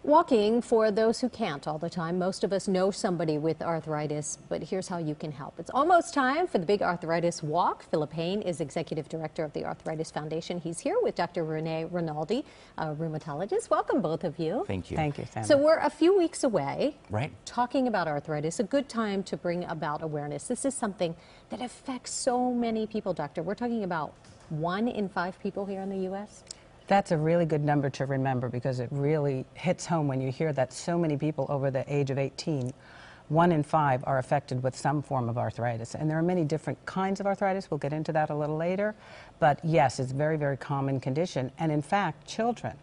Walking, for those who can't all the time, most of us know somebody with arthritis, but here's how you can help. It's almost time for the big arthritis walk. Philip Hain is Executive Director of the Arthritis Foundation. He's here with Dr. Renee Rinaldi, a rheumatologist. Welcome, both of you. Thank you. Thank you, Sandra. So we're a few weeks away. Right. Talking about arthritis, a good time to bring about awareness. This is something that affects so many people, Doctor. We're talking about 1 in 5 people here in the U.S.? That's a really good number to remember because it really hits home when you hear that so many people over the age of 18, 1 in 5 are affected with some form of arthritis. And there are many different kinds of arthritis. We'll get into that a little later. But yes, it's a very, very common condition. And in fact, children,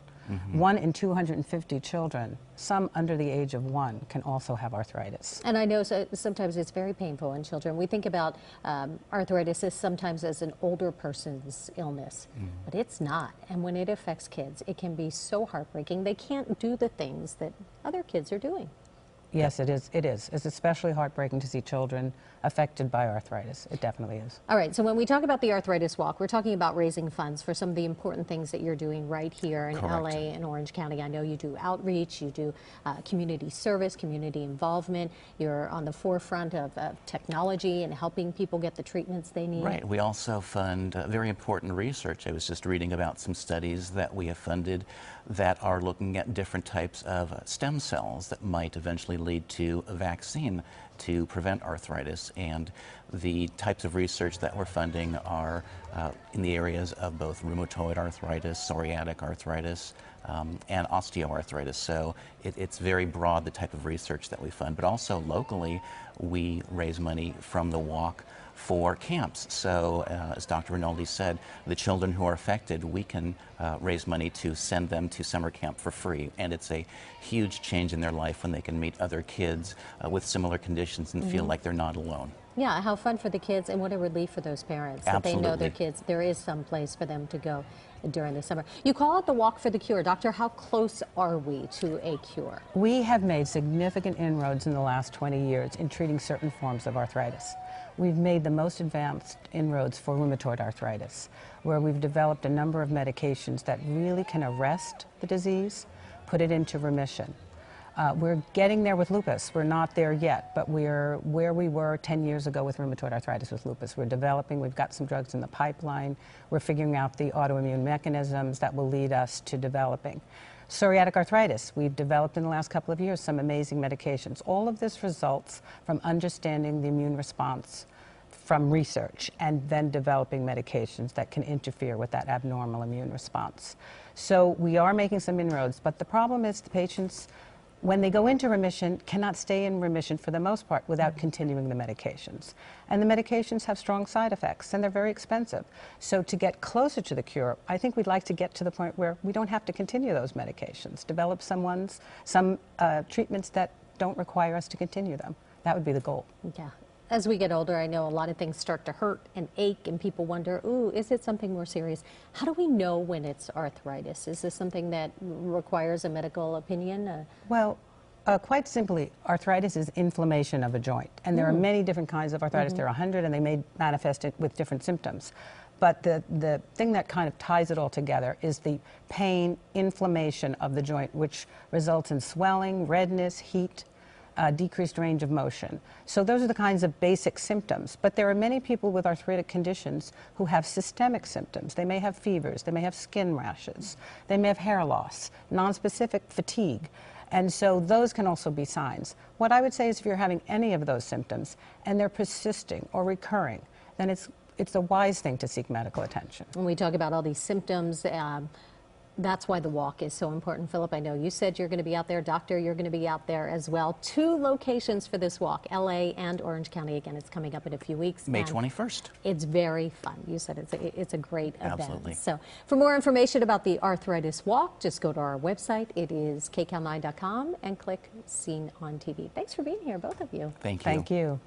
1 in 250 children, some under the age of 1, can also have arthritis. And I know sometimes it's very painful in children. We think about arthritis as sometimes as an older person's illness, but it's not. And when it affects kids, it can be so heartbreaking. They can't do the things that other kids are doing. Yes, it is. It is. It's especially heartbreaking to see children affected by arthritis. It definitely is. All right, so when we talk about the Arthritis Walk, we're talking about raising funds for some of the important things that you're doing right here in Correct. LA and Orange County. I know you do outreach, you do community service, community involvement. You're on the forefront of technology and helping people get the treatments they need. Right. We also fund very important research. I was just reading about some studies that we have funded that are looking at different types of stem cells that might eventually lead to a vaccine to prevent arthritis. And the types of research that we're funding are in the areas of both rheumatoid arthritis, psoriatic arthritis, and osteoarthritis. So it's very broad, the type of research that we fund. But also locally, we raise money from the walk for camps. So as Dr. Rinaldi said, the children who are affected, we can raise money to send them to summer camp for free. And it's a huge change in their life when they can meet other kids with similar conditions and feel like they're not alone. Yeah, how fun for the kids, and what a relief for those parents that they know their kids, there is some place for them to go during the summer. You call it the Walk for the Cure. Doctor, how close are we to a cure? We have made significant inroads in the last 20 years in treating certain forms of arthritis. We've made the most advanced inroads for rheumatoid arthritis, where we've developed a number of medications that really can arrest the disease, put it into remission. We're getting there with lupus. We're not there yet, but we're where we were 10 years ago with rheumatoid arthritis with lupus. We're developing, we've got some drugs in the pipeline. We're figuring out the autoimmune mechanisms that will lead us to developing. Psoriatic arthritis, we've developed in the last couple of years some amazing medications. All of this results from understanding the immune response from research and then developing medications that can interfere with that abnormal immune response. So we are making some inroads, but the problem is the patients, when they go into remission, cannot stay in remission for the most part without continuing the medications. And the medications have strong side effects, and they're very expensive. So to get closer to the cure, I think we'd like to get to the point where we don't have to continue those medications, develop some treatments that don't require us to continue them. That would be the goal. Yeah. As we get older, I know a lot of things start to hurt and ache, and people wonder, ooh, is it something more serious? How do we know when it's arthritis? Is this something that requires a medical opinion? Well, quite simply, arthritis is inflammation of a joint. And there are many different kinds of arthritis. There are 100, and they may manifest it with different symptoms. But the thing that kind of ties it all together is the pain, inflammation of the joint, which results in swelling, redness, heat, decreased range of motion. So those are the kinds of basic symptoms. But there are many people with arthritic conditions who have systemic symptoms. They may have fevers, they may have skin rashes, they may have hair loss, nonspecific fatigue. And so those can also be signs. What I would say is if you're having any of those symptoms and they're persisting or recurring, then it's a wise thing to seek medical attention. When we talk about all these symptoms, that's why the walk is so important. Philip, I know you said you're going to be out there. Doctor, you're going to be out there as well. 2 locations for this walk, LA and Orange County. Again, it's coming up in a few weeks. May 21st. It's very fun. You said it's a great Absolutely. event. So for more information about the Arthritis Walk, just go to our website. It is kcal9.com and click Seen on TV. Thanks for being here, both of you. Thank you. Thank you.